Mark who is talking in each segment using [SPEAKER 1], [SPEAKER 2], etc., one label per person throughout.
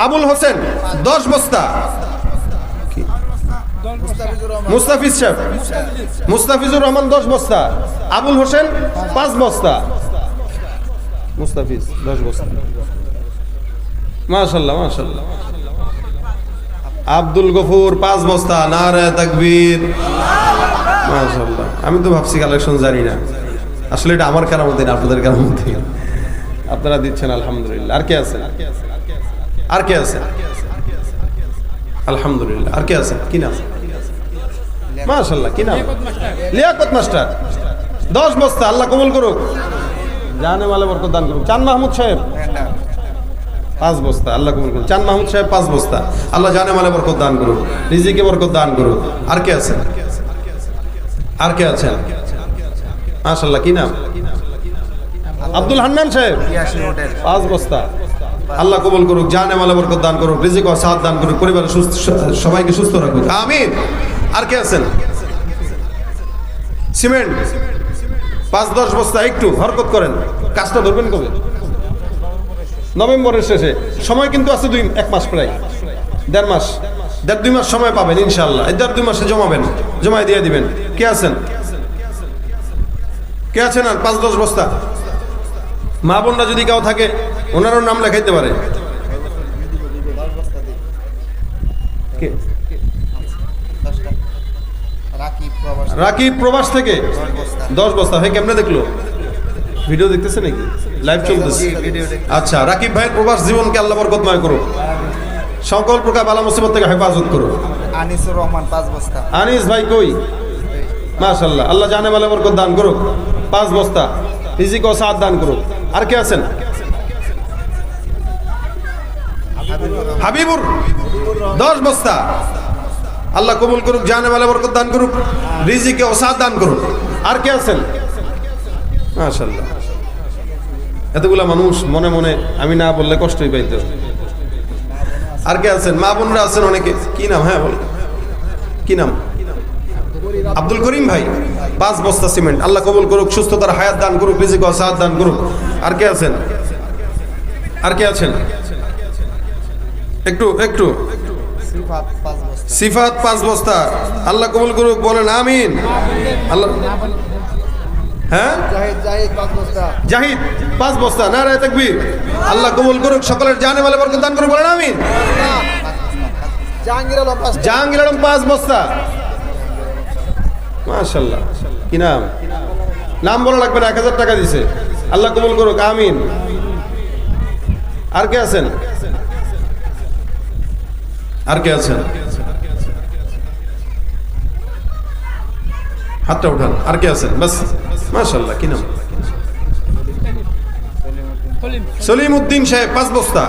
[SPEAKER 1] আবুল হোসেন 10 বস্তা। মুস্তাফিজ সাহেব, মুস্তাফিজুর রহমান 10 বস্তা। আবুল হোসেন 5 বস্তা। মুস্তাফিজ 10 বস্তা। মাশাআল্লাহ মাশাআল্লাহ। আব্দুল গফুর 5 বস্তা। নারে তাকবীর। মাশাআল্লাহ। আমি তো ভাবছি কালেকশন জানি না, আসলে এটা আমার কারামত না, আপনাদের কারামত। আপনারা দিচ্ছেন আলহামদুলিল্লাহ। আর কে আছে? আর কে আছে? আলহামদুলিল্লাহ। আর কে আছে? কি নাম? মাশাআল্লাহ। কি নাম? লিয়াকত মাস্টার 10 বস্তা। আল্লাহ কবুল করুক, জানে মালে বরকত দান করুক। চান মাহমুদ সাহেব 5 বস্তা। আল্লাহ কবুল করুক। চান মাহমুদ সাহেব 5 বস্তা। আল্লাহ জানে মালে বরকত দান করুক, রিজিকে বরকত দান করুক। আর কে আছে? আর কে আছেন? মাশাআল্লাহ। কি নাম? আব্দুল হান্নান সাহেব 5 বস্তা। আল্লাহ কবুল করুক, জানে মালে বরকত দান করুক, রিজিক ও সাথ দান করুক, পরিবারের সবাইকে সুস্থ রাখুক। আমিন। আর কে আছেন? সিমেন্ট 5-10 বস্তা। একটু হরকত করেন। কাজটা ধরবেন কবে? নভেম্বরের শেষে। সময় কিন্তু আছে 1 মাস, প্রায় 1.5 মাস, 1.5-2 মাস সময় পাবেন ইনশাআল্লাহ। এই 1.5-2 মাসে জমাবেন, জমায় দিয়ে দিবেন। কে আছেন? কে আছেন? আর 5-10 বস্তা। মা বোনরা যদি কেউ থাকে ওনারও নাম লেখাইতে পারে। রাকিব প্রবাস থেকে 10 বস্তা। ভাই কেমনে দেখলো? ভিডিও দেখতেছে নাকি? লাইভ চলতেছে? আচ্ছা। রাকিব ভাইয়ের প্রবাস জীবনকে আল্লাহ বরকতময় করুক, সকল প্রকার বালা মুসিবত থেকে হেফাজত করুক।
[SPEAKER 2] আনিসুর রহমান 5 বস্তা।
[SPEAKER 1] আনিস ভাই কই? মাশাআল্লাহ। আল্লাহ জানে মালে বরকত দান করুক, 5 বস্তা। রিজিক ও সাথ দান করুক। আর কে আছেন? হাবিবুর 10 বস্তা। আল্লাহ কবুল করুক, জানে মালে বরকত দান করুক, রিজিকে ও সাথ দান করুক। আর কে আছেন? মাশাআল্লাহ। এতগুলা মানুষ মনে মনে আমি না বললে কষ্টই পাইতো। আর কে আছেন? মা বোনরা আছেন অনেকে। কি নাম? হ্যাঁ বল। কি নাম? আব্দুল করিম ভাই 5 বস্তা সিমেন্ট। আল্লাহ কবুল করুক, সুস্থতার হায়াত দান করুক, রিজিক ও সাথ দান করুক। আর কে আছেন? আর কে আছেন? একটু একটু। সিফাত 5 বস্তা। আল্লাহ কবুল করুক, বলেন আমিন। আল্লাহ। হ্যাঁ, জাহিদ 5 বস্তা। নারে তাকবীর। আল্লাহ কবুল করুক, সকলের জানে মালে বরকত দান করুক, বলেন আমিন। জাহাঙ্গীর আলম 5 বস্তা। মাশাআল্লাহ। কি নাম? নাম বলা লাগবে না, 1000 টাকা দিছে। আল্লাহ কবুল করুক, আমিন। আর কে আছেন? আর কে আছেন? হাতটা উঠান। আর কে আছেন? বাস। মাশাআল্লাহ। কি নাম? সলিম উদ্দিন সাহেব 5 বস্তা।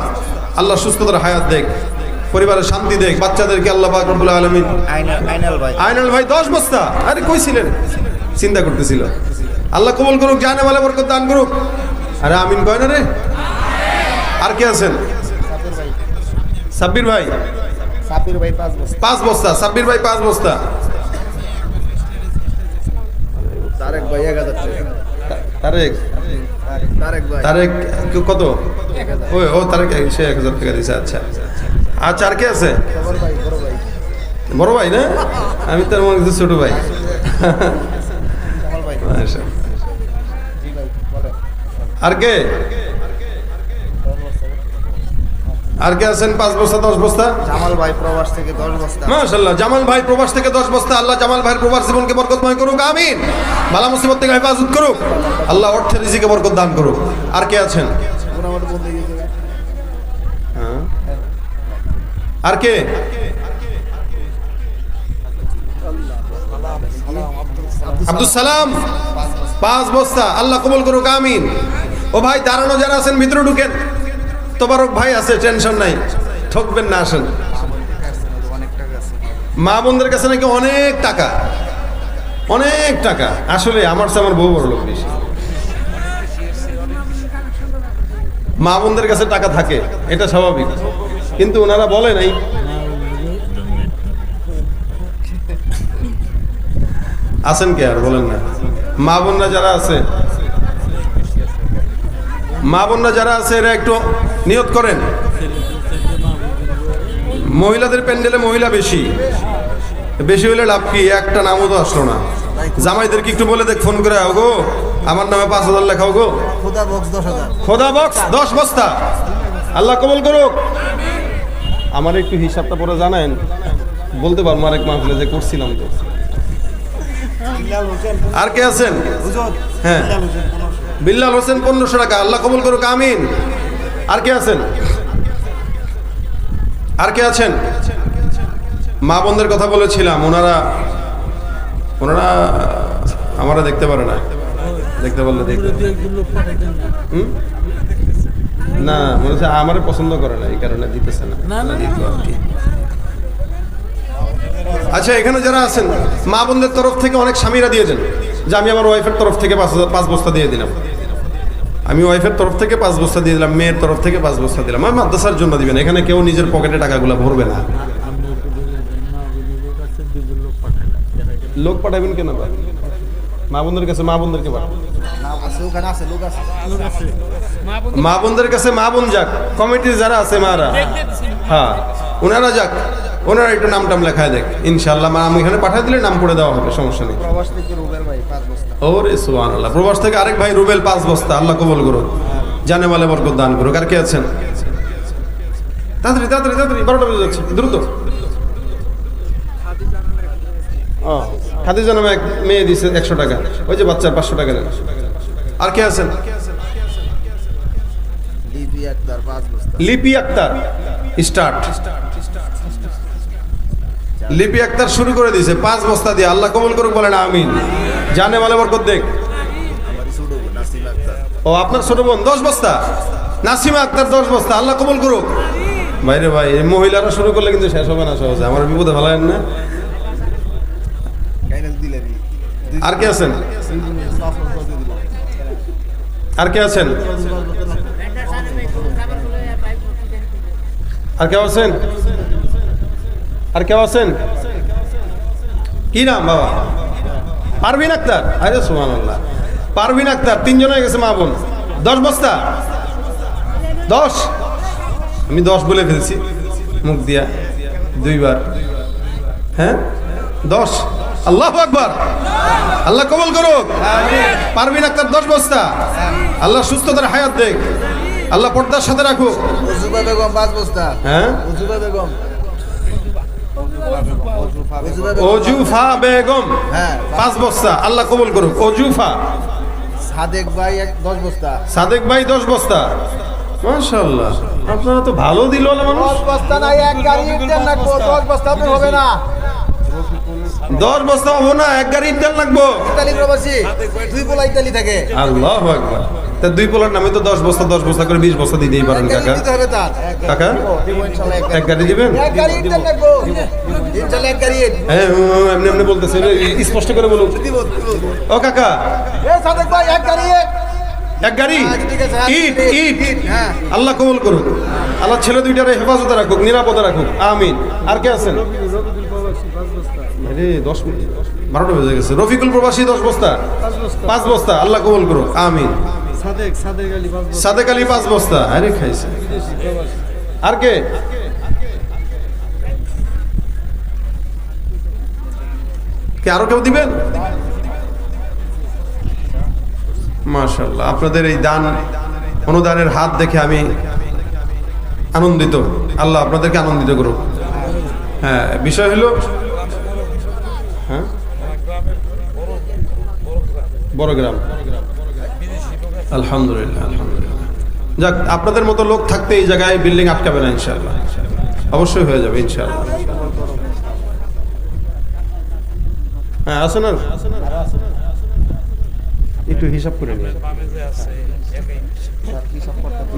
[SPEAKER 1] আল্লাহ সুস্থতার হায়াত দেখ, পরিবারের শান্তি দেখ, বাচ্চাদেরকে আল্লাহ পাক রব্বুল আলামিন। আইনাল ভাই 10 বস্তা। আরে কই ছিলেন? চিন্তা করতেছিল। আল্লাহ কবুল করুক, জানে মালে বরকত দান করুক। আরে আমিন কয় না রে? আর কে আছেন? সাব্বির ভাই 5 বস্তা। সাব্বির ভাই 5 বস্তা।
[SPEAKER 2] তারেক ভাই 1000 টাকা।
[SPEAKER 1] তারেক কত? ও তারেক সে 1000 টাকা দিয়েছে। আচ্ছা আচ্ছা। আর কে আছে? বড় ভাই না? আমি তার মনে হচ্ছে ছোট ভাই। আর কে? আর কে আছেন? 5 বস্তা 10 বস্তা।
[SPEAKER 2] জামাল ভাই প্রবাস থেকে 10 বস্তা।
[SPEAKER 1] মাশাআল্লাহ। জামাল ভাই প্রবাস থেকে 10 বস্তা। আল্লাহ জামাল ভাইয়ের প্রবাস জীবনকে বরকতময় করুক, আমিন। বালা মুসিবত থেকে হেফাজত করুক, আল্লাহ অর্থের রিজিকে বরকত দান করুক। আর কে আছেন? আর কে? আব্দুল সালাম 5 বস্তা। আল্লাহ কবুল করুক, আমিন। ও ভাই দাঁড়ানো যারা আছেন ভিতরে ঢুকেন। তোবারক ভাই আছে, টেনশন নাই, ঠকবেন না, আসেন। মা বোনদের কাছে নাকি অনেক টাকা, অনেক টাকা। আসলে আমার চেয়ে আমার বউ বড় লোক বেশি। মা বোনদের কাছে টাকা থাকে, এটা স্বাভাবিক, কিন্তু ওনারা বলে নাই। আছেন কে? আর বলেন না। মা বোনরা যারা আছে, মা বোনরা যারা আছে এরা একটু নিয়ত করেন। মহিলাদের প্যান্ডেলে মহিলা বেশি বেশি হলে লাভ কি? একটা নামও তো আসলো না। জামাইদেরকে একটু বলে দেখ ফোন করে, গো আমার নামে 5,000 লেখাও গো।
[SPEAKER 2] খোদা বক্স 10,000।
[SPEAKER 1] খোদা বক্স 10 বস্তা, আল্লাহ কবুল করুক। আমার একটু হিসাবটা পরে জানেন, বলতে পারবো আরেক মাহফিলে যে করছিলাম তো। আর কে আছেন? হ্যাঁ, বিল্লাল হোসেন 1500 টাকা, আল্লাহ কবুল করুক, আমিন। আর কে আছেন? আর কে আছেন? মা বোনদের কথা বলেছিলাম, ওনারা আমরা দেখতে পারে না, দেখতে পারলে দেখতে। না মনে হচ্ছে আমার পছন্দ করে না, এই কারণে দিতেছে না। আচ্ছা, এখানে যারা আছেন মা বোনদের তরফ থেকে অনেক স্বামীরা দিয়ে দেন যে আমি আমার ওয়াইফের তরফ থেকে 5 বস্তা দিয়ে দিলাম, আমি ওয়াইফের তরফ থেকে 5 বস্তা দিয়ে দিলাম, মেয়ের তরফ থেকে 5 বস্তা দিলাম। আমি মাদ্রাসার জন্য দিবেন, এখানে কেউ নিজের পকেটে টাকাগুলো ভরবে না। লোক পাঠাবেন কেন? মা বোনদের কাছে মা বোনদেরকে পাঠাবেন, মা বোনদের কাছে মা বোন যাক, কমিটির যারা আছে মারা, হ্যাঁ ওনারা যাক, ওনারা একটু নাম টাম লেখায় দেখ, ইনশাল্লাহ আমি এখানে পাঠিয়ে দিলে নাম করে দেওয়া হবে, সমস্যা নেই।
[SPEAKER 2] প্রবাস থেকে রুবেল ভাই 5 বস্তা।
[SPEAKER 1] ওরে সুবহানাল্লাহ, প্রবাস থেকে আরেক ভাই রুবেল 5 বস্তা, আল্লাহ কবুল করুক, জানে মালে বরকত দান করুক। আর কে আছেন? তাড়াতাড়ি তাড়াতাড়ি তাড়াতাড়ি, 12টা বেজে যাচ্ছে, দ্রুত। খাদিজা নামে এক মেয়ে দিছে 100 টাকা, ওই যে বাচ্চার 500 টাকা দেন। আর কে আছেন?
[SPEAKER 2] লিপি আক্তার 5 বস্তা।
[SPEAKER 1] লিপি আক্তার স্টার্ট, লিপি আক্তার শুরু করে দিয়েছে 5 বস্তা দিয়ে, আল্লাহ কবুল করুক, বলেন আমিন। জানে মালে বরকত দেখ। ও আপনার ছোট বোন 10 বস্তা, নাসিমা আক্তার 10 বস্তা, আল্লাহ কবুল করুক। ভাইরে ভাই, এই মহিলারা শুরু করলে কিন্তু শেষ হবে না সহজে, আমার বিপদে ফেলায়েন না। আর কে আছেন? আর কে আছেন? আর কেউ আছেন? আর কেউ আছেন? কি নাম বাবা? পারভিন আক্তার। আরে সুবহানাল্লাহ, পারভিন আক্তার 3 জন হয়ে গেছে মা বোন। 10 বস্তা, 10, আমি 10 বলে ফেলছি মুখ দিয়া 2 বার। হ্যাঁ 10, আল্লাহু আকবার, আল্লাহ কবুল করুক। পারভিন আক্তার 10 বস্তা, আল্লাহ সুস্থতার হায়াত দেখ, আল্লাহ পর্দার সাথে রাখুক।
[SPEAKER 2] উজুবা বেগম 5 বস্তা।
[SPEAKER 1] হ্যাঁ,
[SPEAKER 2] উজুবা বেগম,
[SPEAKER 1] ওজুফা বেগম,
[SPEAKER 2] হ্যাঁ
[SPEAKER 1] 5 বস্তা, আল্লাহ কবুল করুক। ওজুফা।
[SPEAKER 2] সাদেক ভাই 10 বস্তা।
[SPEAKER 1] সাদেক ভাই 10 বস্তা, মাশাআল্লাহ, আপনারা তো ভালো দিল মানুষ।
[SPEAKER 2] 10 বস্তা নাই, এক গাড়ি ইটেল লাগবো। 10 বস্তা আপনি হবে না।
[SPEAKER 1] 10 বস্তা হবো না, এক গাড়ি তেল লাগবো।
[SPEAKER 2] ইতালি প্রবাসী, 2 পোলা ইতালি থাকে।
[SPEAKER 1] আল্লাহু আকবার, তা 2 পোলার নামে তো 10 বস্তা করে 20 বস্তা দিতেই পারেন কাকা।
[SPEAKER 2] দিতে হবে তার।
[SPEAKER 1] কাকা
[SPEAKER 2] দিব ইনশাআল্লাহ,
[SPEAKER 1] এক গাড়ি দিবেন?
[SPEAKER 2] এক গাড়ি ইটেল লাগবো ইনশাআল্লাহ, এক গাড়ি ইট।
[SPEAKER 1] হ্যাঁ, এমনি এমনি বলতেছে, স্পষ্ট করে বলুন।
[SPEAKER 2] দিব।
[SPEAKER 1] ও কাকা,
[SPEAKER 2] এ সাদেক ভাই এক গাড়ি ইট।
[SPEAKER 1] এক গাড়ি
[SPEAKER 2] ঠিক আছে,
[SPEAKER 1] ইট ইট,
[SPEAKER 2] হ্যাঁ
[SPEAKER 1] আল্লাহ কবুল করুক, আল্লাহ ছেলে দুইটারে হেফাজতে রাখুক, নিরাপদে রাখুক, আমিন। আর কে আছেন? আরে 10 মিনিট, 12টা বেজে গেছে। রফিকুল প্রবাসী 10 বস্তা, 5 বস্তা, আল্লাহ কবুল করুক, আমিন। সাদেক আলী 5 বস্তা, আরে খাইছে। আর কে? আরো কেউ দিবেন? মাশাআল্লাহ, আপনাদের এই দান অনুদানের হাত দেখে আমি আনন্দিত, আল্লাহ আপনাদেরকে আনন্দিত করুক। হ্যাঁ, বিষয় হলো, হ্যাঁ বড় গ্রাম, আলহামদুলিল্লাহ আলহামদুলিল্লাহ। যাক, আপনাদের মতো লোক থাকতে এই জায়গায় বিল্ডিং আটকাবে না, ইনশাআল্লাহ অবশ্যই হয়ে যাবে ইনশাআল্লাহ। হ্যাঁ আসেন, আর একটু হিসাব করে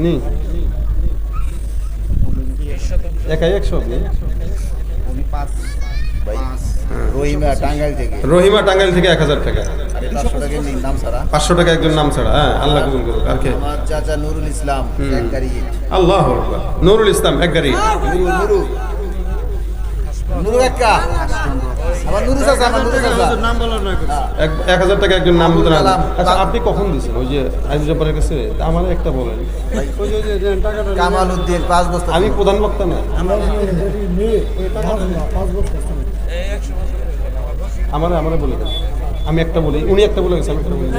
[SPEAKER 1] নি, একাই 100।
[SPEAKER 2] উনি 5 রহিমা টাঙ্গাইল থেকে।
[SPEAKER 1] রহিমা টাঙ্গাইল থেকে 1000 টাকা।
[SPEAKER 2] 500 টাকা নাম ছাড়া,
[SPEAKER 1] 500 টাকা একজন নাম ছাড়া। হ্যাঁ, আল্লাহ কবুল করুক। আর কে?
[SPEAKER 2] আমার চাচা নুরুল ইসলাম এক গাড়ি ইট।
[SPEAKER 1] আল্লাহু আকবার, নুরুল ইসলাম এক গাড়ি।
[SPEAKER 2] নুরু একা আমার নুরু চাচা, আমার নুরু চাচা।
[SPEAKER 1] 1000 টাকা একজন নাম বলতে না।
[SPEAKER 2] সালাম।
[SPEAKER 1] আচ্ছা আপনি কখন দিয়েছেন ওই যে আইন জব্বারের কাছে? তা আমার একটা বলেন।
[SPEAKER 2] কামাল উদ্দিন 5 বস্তা।
[SPEAKER 1] আমি প্রধান বক্তা না, আমারে বলে দেন। আমি একটা বলি, উনি একটা বলে গেছেন, আমি একটা বলি।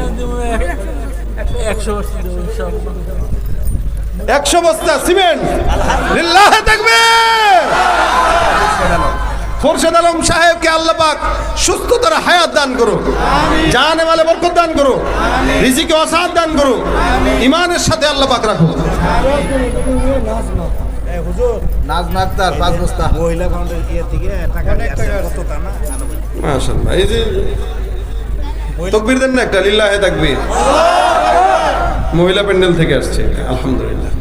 [SPEAKER 1] 100 বস্তা সিমেন্ট। লিল্লাহি তাকবীর। খোরশেদ আলম সাহেবকে আল্লাহ পাক সুস্থতার হায়াত দান করুক, জানে মালে বরকত দান করুক, রিজিকে ওয়াসাত দান করুক, ঈমানের সাথে আল্লাহ পাক রাখুক।
[SPEAKER 2] নাজমা আক্তার 5 বস্তা।
[SPEAKER 3] মহিলা ফাউন্ডের ইয়ে থেকে টাকা কত তা না
[SPEAKER 1] মাশাআল্লাহ। এই যে তাকবীর দেন না একটা, লিল্লাহি তাকবীর। মহিলা প্যান্ডেল থেকে আসছে, আলহামদুলিল্লাহ।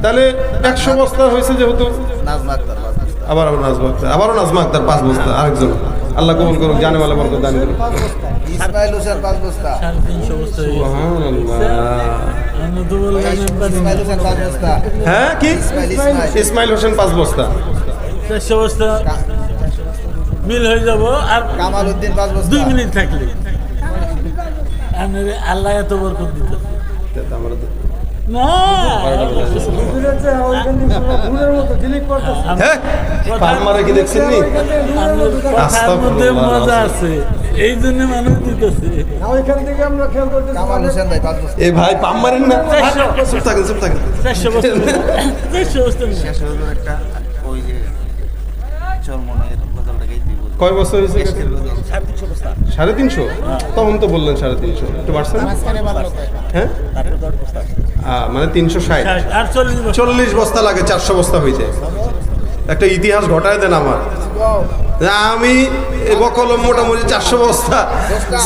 [SPEAKER 1] তাহলে 100 বস্তা হয়েছে যেহেতু,
[SPEAKER 2] নাজমা আক্তার 5 বস্তা।
[SPEAKER 1] আবারও নাজমা আক্তার 5 বস্তা। আরেকজন আল্লাহ কবুল করুক, জানে মালে বরকত দান করুক।
[SPEAKER 2] ইসমাইল হোসেন 5 বস্তা।
[SPEAKER 1] সুবহানাল্লাহ।
[SPEAKER 2] ইসমাইল হোসেন 5 বস্তা।
[SPEAKER 1] হ্যাঁ কি?
[SPEAKER 2] ইসমাইল।
[SPEAKER 1] ইসমাইল হোসেন 5 বস্তা।
[SPEAKER 4] 400 বস্তা মিল হয়ে যাব। আর
[SPEAKER 2] কামাল উদ্দিন 5 বস্তা।
[SPEAKER 4] 2 মিনিট থাকলে আল্লাহ এত বরকত দিত না।
[SPEAKER 1] হ্যাঁ পালমারে কি দেখছেন নি?
[SPEAKER 4] কথার মধ্যে মজা আছে, এই জন্য মানুষ দিতেছে।
[SPEAKER 2] কামাল হোসেন ভাই 5 বস্তা।
[SPEAKER 1] এ ভাই পাম মারেন না, চুপ থাকেন, চুপ থাকেন।
[SPEAKER 4] 400 বস্তা 400 বস্তা না।
[SPEAKER 3] একটা ওই যে চরমনের বদলটাকেই দিব
[SPEAKER 1] কয় বছর হয়েছে?
[SPEAKER 3] 350 বস্তা
[SPEAKER 1] 350। তখন তো বললেন 350, একটু বাড়ছে না? হ্যাঁ মানে 360।
[SPEAKER 4] আর 40 বস্তা
[SPEAKER 1] 40 বস্তা লাগে 400 বস্তা হইতে। একটা ইতিহাস ঘটায় দেন আমার, যে আমি এই বকলম মোটামুটি 400 বস্তা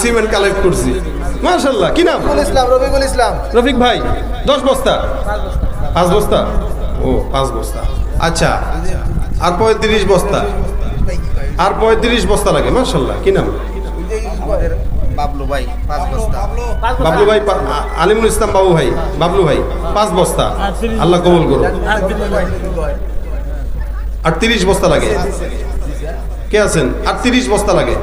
[SPEAKER 1] সিমেন্ট কালেক্ট করছি। মাশাআল্লাহ। কি নাম?
[SPEAKER 2] রবিকুল ইসলাম।
[SPEAKER 1] রফিক ভাই 10 বস্তা। 5 বস্তা। ও 5 বস্তা। আচ্ছা আর 35 বস্তা, আর 35 বস্তা লাগে। মাশাআল্লাহ। কি নাম?
[SPEAKER 2] আমাদের বাবলু ভাই 5 বস্তা।
[SPEAKER 1] বাবলু ভাই, আলিমুল ইসলাম বাবু ভাই, বাবলু ভাই 5 বস্তা। আল্লাহ কবুল করুন।
[SPEAKER 4] আর
[SPEAKER 1] 38 বস্তা লাগে। কে আছেন? 38 বস্তা লাগে।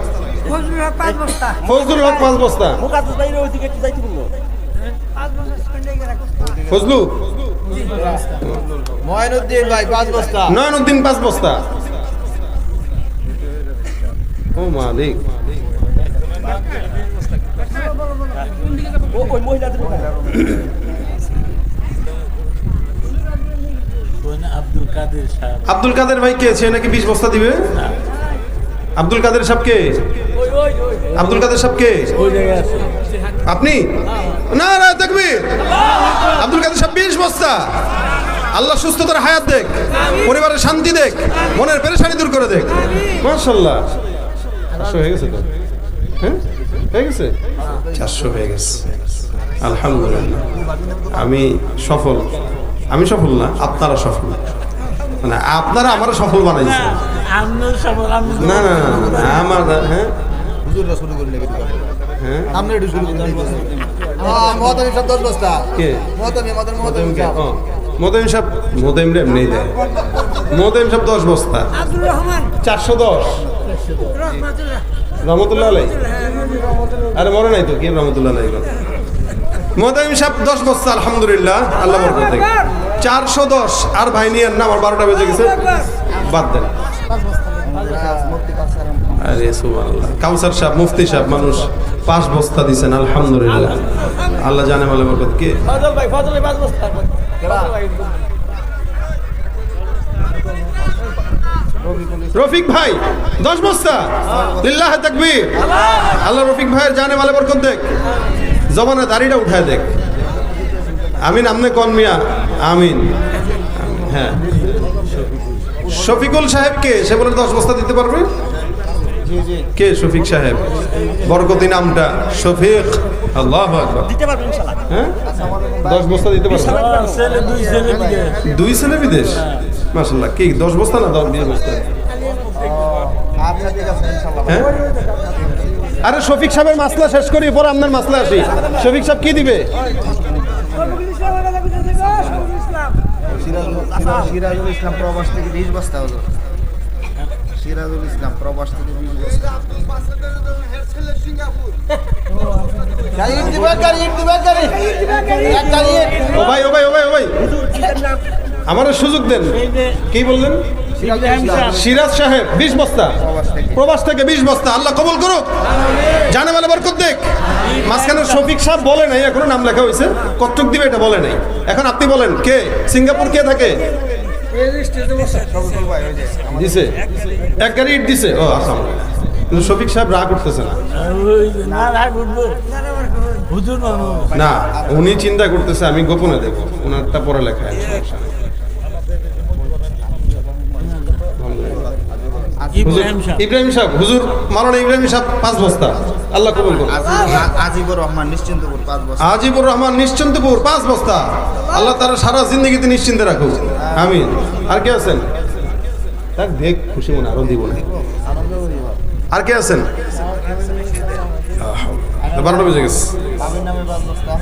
[SPEAKER 1] ফজলুল হক 5 বস্তা। ফজলু।
[SPEAKER 2] ময়নুদ্দিন ভাই 5 বস্তা।
[SPEAKER 1] নয়নউদ্দিন 5 বস্তা। ও মালিক।
[SPEAKER 4] আব্দুল কাদের সাহেব,
[SPEAKER 1] আব্দুল কাদের ভাই কে? সে নাকি 20 বস্তা দিবে। আব্দুল কাদের সাহেব কে? আব্দুল কাদের সাহেব কে?
[SPEAKER 4] ওই জায়গায় আছে।
[SPEAKER 1] আপনি? না না তাকবীর। আব্দুল কাদের সাহেব 20 বস্তা। আল্লাহ সুস্থতার হায়াত দেখ, পরিবারের শান্তি দেখ, মনের পেরেশানি দূর করে দেখ। মাশাআল্লাহ। 400 হয়ে গেছে তো? হ্যাঁ হয়ে গেছে, 400 হয়ে গেছে। আলহামদুলিল্লাহ। আমি সফল না, আপনারা সফল। মানে আপনারা আমার সফল বানাইছেন।
[SPEAKER 4] আমি সফল, আমি
[SPEAKER 1] না না না না, আমার হ্যাঁ
[SPEAKER 2] হুজুররা শুরু করলে
[SPEAKER 1] হ্যাঁ
[SPEAKER 2] আমরা একটু শুরু করি। মহতামি সব 10 বস্তা।
[SPEAKER 1] কে?
[SPEAKER 2] মহতামি
[SPEAKER 1] মোদেম সাহেব, মোদেম রে এমনি দেয়। মোদেম সাহেব 10 বস্তা। 410। রহমতুল্লাহ আলাই। আরে মরে নাই তো, কি রহমতুল্লাহ আলাই? মোদেম সাহেব 10 বস্তা। আলহামদুলিল্লাহ, আল্লাহ বরকত দেখ। 410। আর ভাই নিয়ে না, আমার 12টা বেজে গেছে, বাদ দেন। আরে সুবহানাল্লাহ। কাউসার সাহেব, মুফতি সাহেব, মানুষ 5 বস্তা দিয়েছেন। আলহামদুলিল্লাহ, আল্লাহ জানে মালে বরকত। কে? রফিক ভাই 10 বস্তা। লিল্লাহি তাকবীর। আল্লাহ রফিক ভাইয়ের জানে মালে বরকত দেখ, জবানে দাড়িটা উঠায় দেখ। আমিন। আমনে কোন মিয়া? আমিন। হ্যাঁ শফিকুল সাহেব কে? সে বলে 10 বস্তা দিতে পারবে। কে? শফিক সাহেব। বরকতি নামটা শফিক। আল্লাহু আকবার।
[SPEAKER 3] দিতে পারবেন ইনশাআল্লাহ।
[SPEAKER 1] হ্যাঁ 10 বস্তা দিতে পারবে।
[SPEAKER 4] ছেলে, 2 ছেলে বিদেশ।
[SPEAKER 1] 2 ছেলে বিদেশ। মাশাআল্লাহ। কি 10 বস্তা না 20 বস্তা?
[SPEAKER 2] আচ্ছা ঠিক আছে ইনশাআল্লাহ।
[SPEAKER 1] হ্যাঁ আরে শফিক সাহেবের মাসলা শেষ করি, পরে আপনার মাসলা আসি। শফিক সাহেব কি দিবে?
[SPEAKER 2] সিরাজুল ইসলাম প্রবাস থেকে 20 বস্তা হলো।
[SPEAKER 3] সিরাজুল ইসলাম প্রবাস থেকে 20 বস্তা
[SPEAKER 2] গাড়ি ইট দিবেন, গাড়ি ইট দিবেন, গাড়ি এক গাড়ি ইট।
[SPEAKER 1] ও ভাই ও ভাই ও ভাই ও ভাই আমার সুযোগ দেন। কি বললেন? সিরাজ সাহেব 20 বস্তা প্রবাস থেকে 20 বস্তা। আল্লাহ কবুল করুক, জানে মালে বরকত দেখ। মাঝখানে শফিক সাহেব বলে নাই, এখনো নাম লেখা হয়েছে, কতটুক দিবে এটা বলে নাই। এখন আপনি বলেন কে সিঙ্গাপুর কে থাকে?
[SPEAKER 3] সবুল ভাই ওই যে
[SPEAKER 1] দিছে এক গাড়ি ইট দিছে। ও আসাম, কিন্তু শফিক সাহেব রাগ করতেছে না।
[SPEAKER 4] না রাগ উঠবো হুজুর মানুষ
[SPEAKER 1] না, উনি চিন্তা করতেছে আমি গোপনে দেবো, ওনারটা পরে লেখা আছে, সমস্যা নেই।
[SPEAKER 4] ইব্রাহিম সাহেব
[SPEAKER 1] ইব্রাহিম সাহেব, হুজুর মাওলানা ইব্রাহিম সাহেব 5 বস্তা। আল্লাহ কবুল করুন।
[SPEAKER 3] আজিবুর রহমান নিশ্চিন্তপুর 5 বস্তা
[SPEAKER 1] আজিবুর রহমান নিশ্চিন্তপুর 5 বস্তা। আল্লাহ তারা সারা জিন্দগিতে নিশ্চিন্তে রাখুক, আমিন। আর কে আছেন? তাক দেখ খুশি মনে আরো দিব না। আর কে আছেন? 12টা বেজে গেছে।
[SPEAKER 3] বাবির নামে 5 বস্তা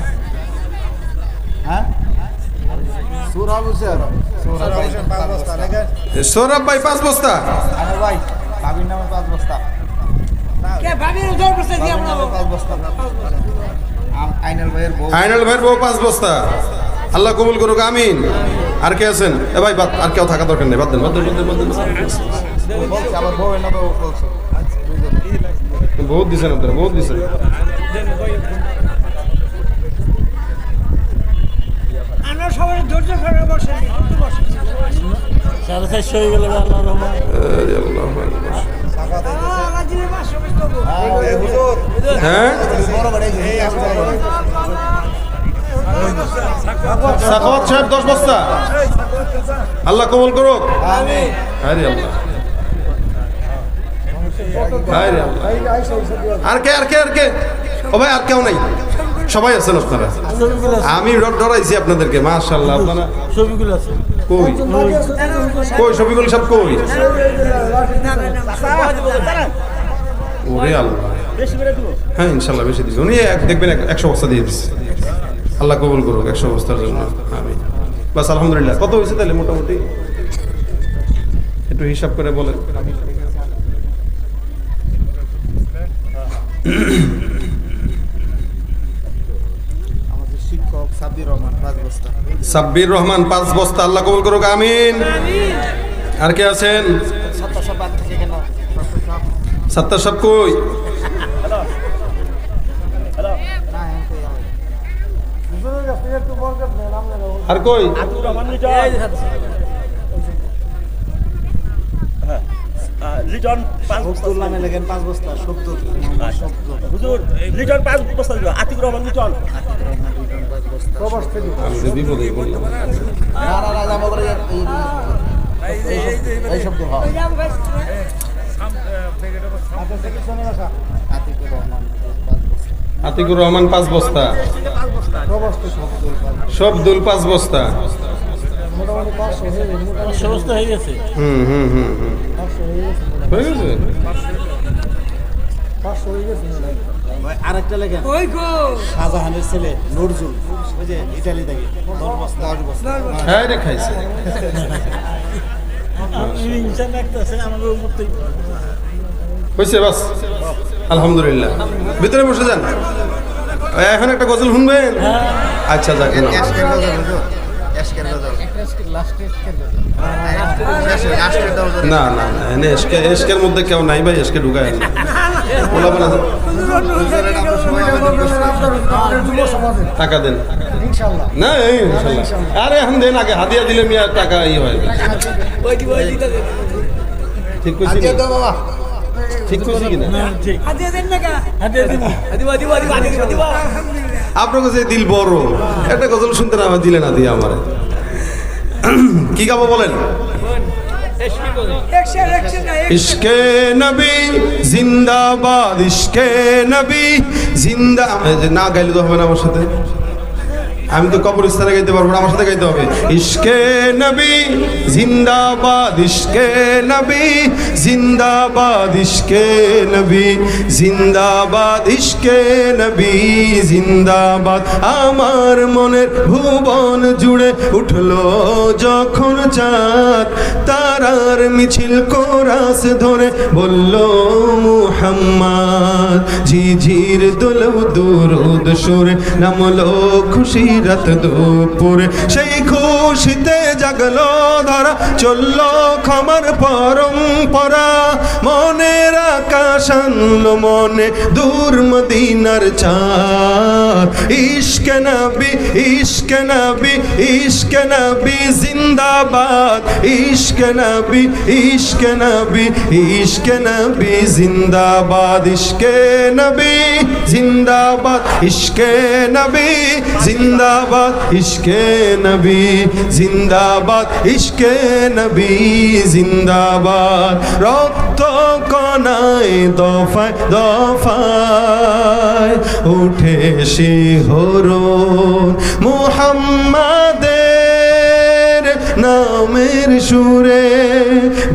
[SPEAKER 3] হ্যাঁ
[SPEAKER 2] সুরাব হোসেন,
[SPEAKER 3] সৌরভ ভাই 5 বস্তা দেখেন
[SPEAKER 1] সৌরভ ভাই 5 বস্তা।
[SPEAKER 3] আরে ভাই বাবির নামে 5 বস্তা
[SPEAKER 5] কে ভাবির জোর করতে দিয়ে আমরা
[SPEAKER 3] 5 বস্তা আইনাল ভাইয়ের বউ
[SPEAKER 1] আইনাল ভাইয়ের বউ 5 বস্তা। আল্লাহ কবুল করুক, আমিন। আর কে আছেন? এ ভাই বাদ, আর কেউ থাকা দরকার নেই, বাদ দেন বাদ দেন বাদ দেন, বাদ দেন।
[SPEAKER 3] বলছে আবার বউ এনে বউ বলছে
[SPEAKER 1] বহুত দিছেন আপনারা, বহুত দিছেন।
[SPEAKER 5] আমরা সবাই ধৈর্য ধরে বসে বসে
[SPEAKER 4] 450 হয়ে গেল আল্লাহ রহমান
[SPEAKER 1] আরে আল্লাহ আকবার।
[SPEAKER 5] রাজিনের মাস সবাই তো
[SPEAKER 1] হ্যাঁ
[SPEAKER 3] বড় বড় এই বড় বড়
[SPEAKER 1] সাখাওয়াত সাহেব 10 বস্তা। আল্লাহ কবুল করুক,
[SPEAKER 3] আমিন
[SPEAKER 1] আরে আল্লাহ, আরে আল্লাহ। আর কে আর কে আর কে? ও ভাই আর কেউ নাই, সবাই আছেন আপনারা। আমি ডরাইছি আপনাদেরকে, মাশাআল্লাহ। আপনারা
[SPEAKER 4] ছবিগুলো আছে
[SPEAKER 1] কই কই শফিকুল সাহেব কই? ওরে আল্লাহ, হ্যাঁ ইনশাল্লাহ বেশি দিবে উনি। দেখবেন 100 বস্তা দিয়ে দিচ্ছে। আল্লাহ কবুল করুক 100 বস্তার জন্য, আমিন। বাস আলহামদুলিল্লাহ। কত হয়েছে তাহলে মোটামুটি একটু হিসাব করে বলেন।
[SPEAKER 3] আমাদের শিক্ষক সাব্বির রহমান 5 বস্তা
[SPEAKER 1] সাব্বির রহমান 5 বস্তা। আল্লাহ কবুল করুক, আমিন। আর কে আছেন? সত্তর সাহেব কই? আর কই?
[SPEAKER 6] লিটন 5 বস্তা
[SPEAKER 3] নামে লেখেন 5 বস্তা শব্দুর
[SPEAKER 6] হুজুর লিটন 5 বস্তা দিল আতিকুর রহমান লিটন
[SPEAKER 2] প্রবাস থেকে।
[SPEAKER 1] আমি তো বিপদে বললাম।
[SPEAKER 3] না না না জামা করে এই শব্দ হয় আতিকুর রহমান 5 বস্তা
[SPEAKER 1] আতিকুর রহমান 5 বস্তা।
[SPEAKER 2] প্রবাস থেকে
[SPEAKER 1] শব্দুল 5 বস্তা।
[SPEAKER 2] মোটামুটি 500 হয়ে গেছে, মোটামুটি
[SPEAKER 4] সমস্ত হয়ে গেছে
[SPEAKER 1] হুম হুম হুম হুম
[SPEAKER 2] 500 হয়ে গেছে,
[SPEAKER 1] হয়ে গেছে।
[SPEAKER 2] 500 হয়ে গেছে।
[SPEAKER 3] আরেকটা লেখেন
[SPEAKER 5] ওই গো
[SPEAKER 3] শাহজাহানের ছেলে নজরুল ওই যে ইতালি থেকে 10 বস্তা
[SPEAKER 1] হ্যাঁ রে খাইছে।
[SPEAKER 4] ইনসান একটা আছে আমাদের উপর থেকে
[SPEAKER 1] হয়েছে বাস আলহামদুলিল্লাহ। ভিতরে বসে যান। এখন একটা গজল শুনবেন? আচ্ছা যাক না।
[SPEAKER 3] এসকের গজল হুজুর এসকের গজল আজকের গজল
[SPEAKER 1] না না না, এনে এসকের মধ্যে কেউ নাই ভাই, এসকে ঢুকায় না। বলা বলা
[SPEAKER 3] হুজুরের আমরা সবাই আবেদন করছি
[SPEAKER 2] আপনাদের যুব সমাজে
[SPEAKER 1] টাকা দেন
[SPEAKER 2] ইনশাআল্লাহ।
[SPEAKER 1] না, এই ইনশাল্লাহ। আরে এখন দেন আগে, হাদিয়া দিলে মিয়া টাকা ই হয়। ঠিক কইছি
[SPEAKER 3] আজকে
[SPEAKER 1] না?
[SPEAKER 3] তো বাবা
[SPEAKER 1] ঠিক কইছি কিনা?
[SPEAKER 4] ঠিক
[SPEAKER 5] হাতে দেন না কা
[SPEAKER 4] হাতে দিব
[SPEAKER 1] আপনার কাছে দিল বড়, একটা গজল শুনতে না আমার দিলে না দিয়ে আমার কি গাবো বলেন?
[SPEAKER 5] একশন না
[SPEAKER 1] ইশকে নবী জিন্দাবাদ, ইশকে নবী জিন্দা। এই যে না গাইলে তো হবে না আমার সাথে, আমি তো কবরস্থানে গাইতে পারবো না, আমার সাথে গাইতে হবে। ইশকে নবী জিন্দাবাদ, ইশকে নবী জিন্দাবাদ, ইশকে নবী জিন্দাবাদ, ইশকে নবী জিন্দাবাদ। আমার মনের ভুবন জুড়ে উঠলো যখন চাঁদ, তার নারার মিছিল কোরাস ধরে বলল মুহাম্মদ, ঝিঝির দোলও দুরুদ সুরে নামলো খুশি রাত দুপুরে, সেই খুশিতে জাগলো ধরা চললো ক্ষমার পরম্পরা, মনের আকাশ আনলো মনে দূর মদিনার চাঁদ, ইশকে নবী ইশকে নবী ইশকে নবী জিন্দাবাদ, ইশকে নবী ইশকে নবী ইশকে নবী জিন্দাবাদ, ইশকে নবী জিন্দাবাদ, ইশকে নবী জিন্দাবাদ, ইশকে নবী জিন্দাবাদ, ইশকে নবী জিন্দাবাদ, রক্ত কণায় দফায় দফায় উঠে শিহরণ মুহাম্মাদের নামের সুরে,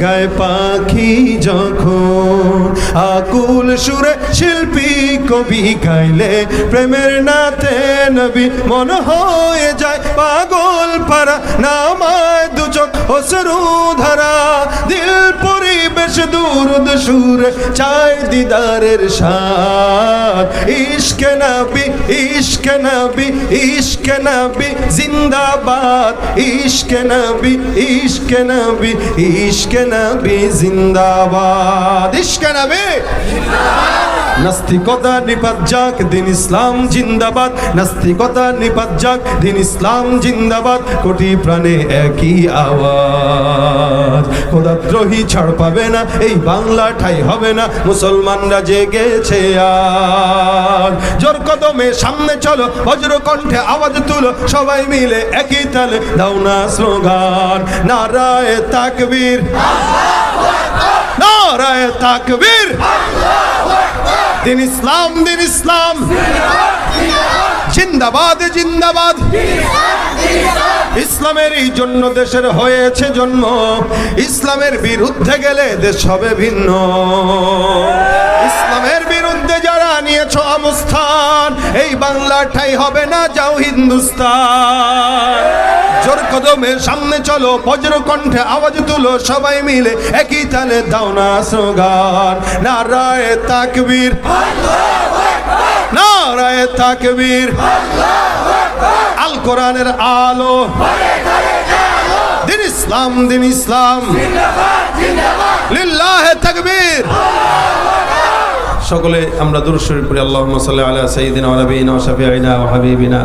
[SPEAKER 1] গায় পাখি যখন আকুল সুরে শিল্পী কবি গাইলে প্রেমের নাতে নবী, মন হয়ে যায় পাগল পারা, নামায় দু চোখ অশ্রু ধারা, দিল পরিবেশ দুরুদ সুরে চায় দিদারের স্বাদ, ইশকে নবী ইশকে নবী ইশকে নবী জিন্দাবাদ, ইশকে নবী ইশকে নবী ইশকে নবী জিন্দাবাদ, ইশকে নবী নাস্তিকতা নিপাত যাক দিন ইসলাম জিন্দাবাদ, নাস্তিকতা নিপাত যাক দিন ইসলাম জিন্দাবাদ, কোটি প্রাণে একই আওয়াজ, খোদাদ্রোহী ছাড় পাবে না এই বাংলা ঠাই হবে না, মুসলমানরা জেগেছে আজ, জোর কদমে সামনে চলো বজ্র কণ্ঠে আওয়াজ তুলো, সবাই মিলে একই তালে দাও না স্লোগান, নারায়ে তাকবীর নারায়ে তাকবীর, দিন ইসলাম জিন্দাবাদ জিন্দাবাদ, ইসলামের এই জন্য দেশের হয়েছে জন্ম, ইসলামের বিরুদ্ধে গেলে দেশ হবে ভিন্ন, ইসলামের বিরুদ্ধে যারা নিয়েছো অবস্থান, এই বাংলা ঠাই হবে না যাও হিন্দুস্তান, জোর কদমে সামনে চলো বজ্র কণ্ঠে আওয়াজ তুলো, সবাই মিলে একই তালে দাও না স্লোগান, নারায়ে তাকবীর নারায়ে তাকবীর, আল কোরআনের আলো, দিন ইসলাম লিল্লাহে তাকবীর। সকলে আমরা দুরূদ শরীফ পড়ি, আল্লাহুম্মা সাল্লি আলা সাইয়্যিদিনা ওয়া নাবিয়িনা ওয়া শাফিঈনা ওয়া হাবিবিনা